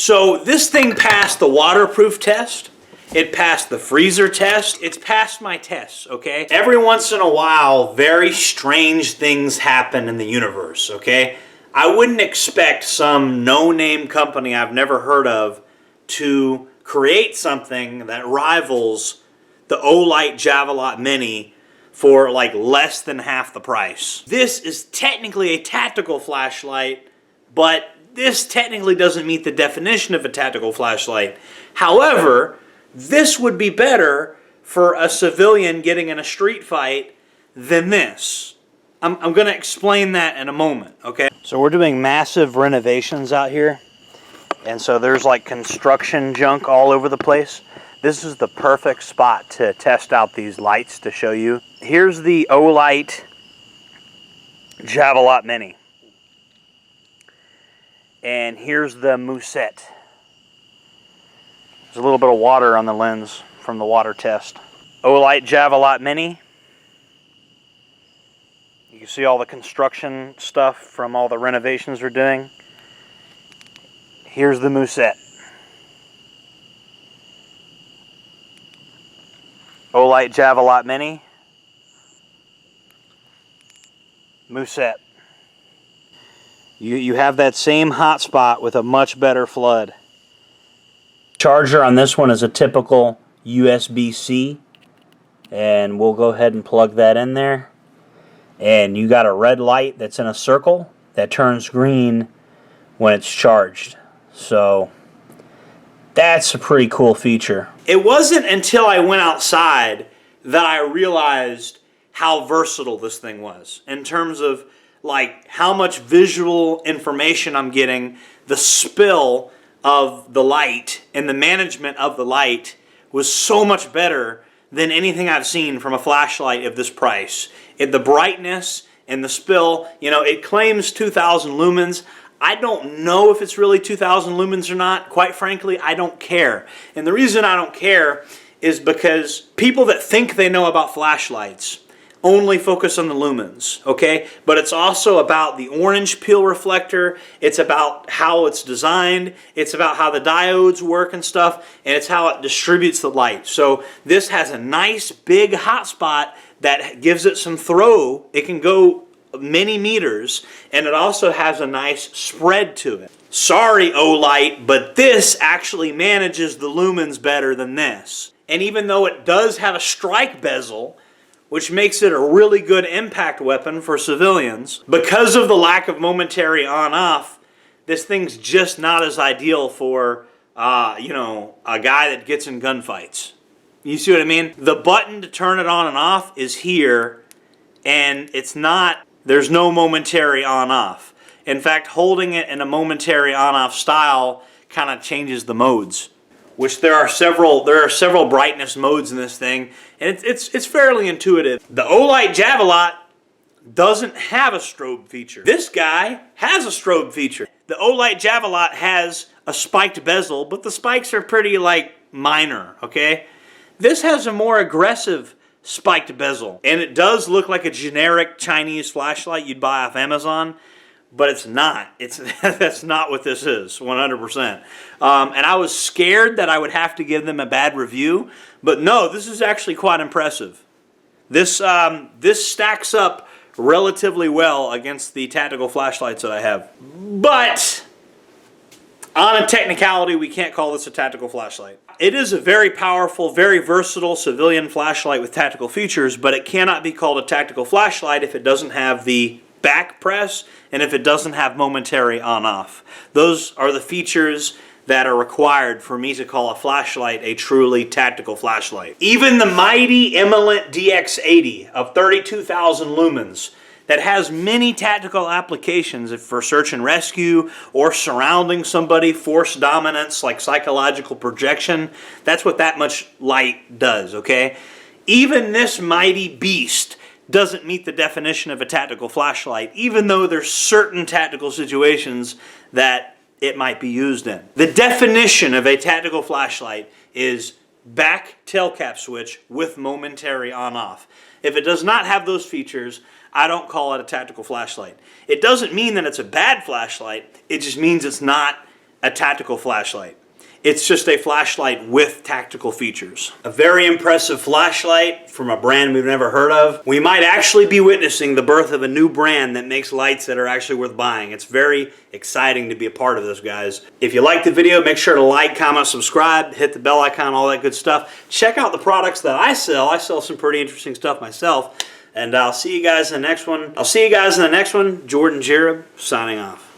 So this thing passed the waterproof test. It passed the freezer test. It's passed my tests, okay? Every once in a while, very strange things happen in the universe, okay? I wouldn't expect some no-name company I've never heard of to create something that rivals the Olight Javelot Mini for like less than half the price. This is technically a tactical flashlight, but this technically doesn't meet the definition of a tactical flashlight. However, this would be better for a civilian getting in a street fight than this. I'm going to explain that in a moment, okay? So we're doing massive renovations out here, and so there's like construction junk all over the place. This is the perfect spot to test out these lights to show you. Here's the Olight Javelot Mini. And here's the Mougcet. There's a little bit of water on the lens from the water test. Olight Javelot Mini. You can see all the construction stuff from all the renovations we're doing. Here's the Mougcet. Olight Javelot Mini. Mougcet. You have that same hotspot with a much better flood. Charger on this one is a typical USB-C, and we'll go ahead and plug that in there. And you got a red light that's in a circle that turns green when it's charged. So that's a pretty cool feature. It wasn't until I went outside that I realized how versatile this thing was in terms of like how much visual information I'm getting. The spill of the light and the management of the light was so much better than anything I've seen from a flashlight of this price. The brightness and the spill, you know, it claims 2,000 lumens. I don't know if it's really 2,000 lumens or not. Quite frankly, I don't care. And the reason I don't care is because people that think they know about flashlights only focus on the lumens, okay? But it's also about the orange peel reflector. It's about how it's designed. It's about how the diodes work and stuff. And it's how it distributes the light. So this has a nice big hotspot that gives it some throw. It can go many meters. And it also has a nice spread to it. Sorry, Olight, but this actually manages the lumens better than this. And even though it does have a strike bezel, which makes it a really good impact weapon for civilians, because of the lack of momentary on-off, this thing's just not as ideal for, you know, a guy that gets in gunfights. You see what I mean? The button to turn it on and off is here, and it's not, there's no momentary on-off. In fact, holding it in a momentary on-off style kind of changes the modes, which there are several brightness modes in this thing, and it's fairly intuitive. The Olight Javelot doesn't have a strobe feature. This guy has a strobe feature. The Olight Javelot has a spiked bezel, but the spikes are pretty like minor, okay? This has a more aggressive spiked bezel, and it does look like a generic Chinese flashlight you'd buy off Amazon. But it's not. That's not what this is, 100%. And I was scared that I would have to give them a bad review, but no, this is actually quite impressive. This stacks up relatively well against the tactical flashlights that I have. But on a technicality, we can't call this a tactical flashlight. It is a very powerful, very versatile civilian flashlight with tactical features, but it cannot be called a tactical flashlight if it doesn't have the back press and if it doesn't have momentary on-off. Those are the features that are required for me to call a flashlight a truly tactical flashlight. Even the mighty Eminent DX80 of 32,000 lumens that has many tactical applications for search and rescue or surrounding somebody, force dominance like psychological projection, that's what that much light does, okay? Even this mighty beast doesn't meet the definition of a tactical flashlight, even though there's certain tactical situations that it might be used in. The definition of a tactical flashlight is back tail cap switch with momentary on-off. If it does not have those features, I don't call it a tactical flashlight. It doesn't mean that it's a bad flashlight, it just means it's not a tactical flashlight. It's just a flashlight with tactical features. A very impressive flashlight from a brand we've never heard of. We might actually be witnessing the birth of a new brand that makes lights that are actually worth buying. It's very exciting to be a part of this, guys. If you liked the video, make sure to like, comment, subscribe, hit the bell icon, all that good stuff. Check out the products that I sell. I sell some pretty interesting stuff myself. And I'll see you guys in the next one. Jordan Jareb, signing off.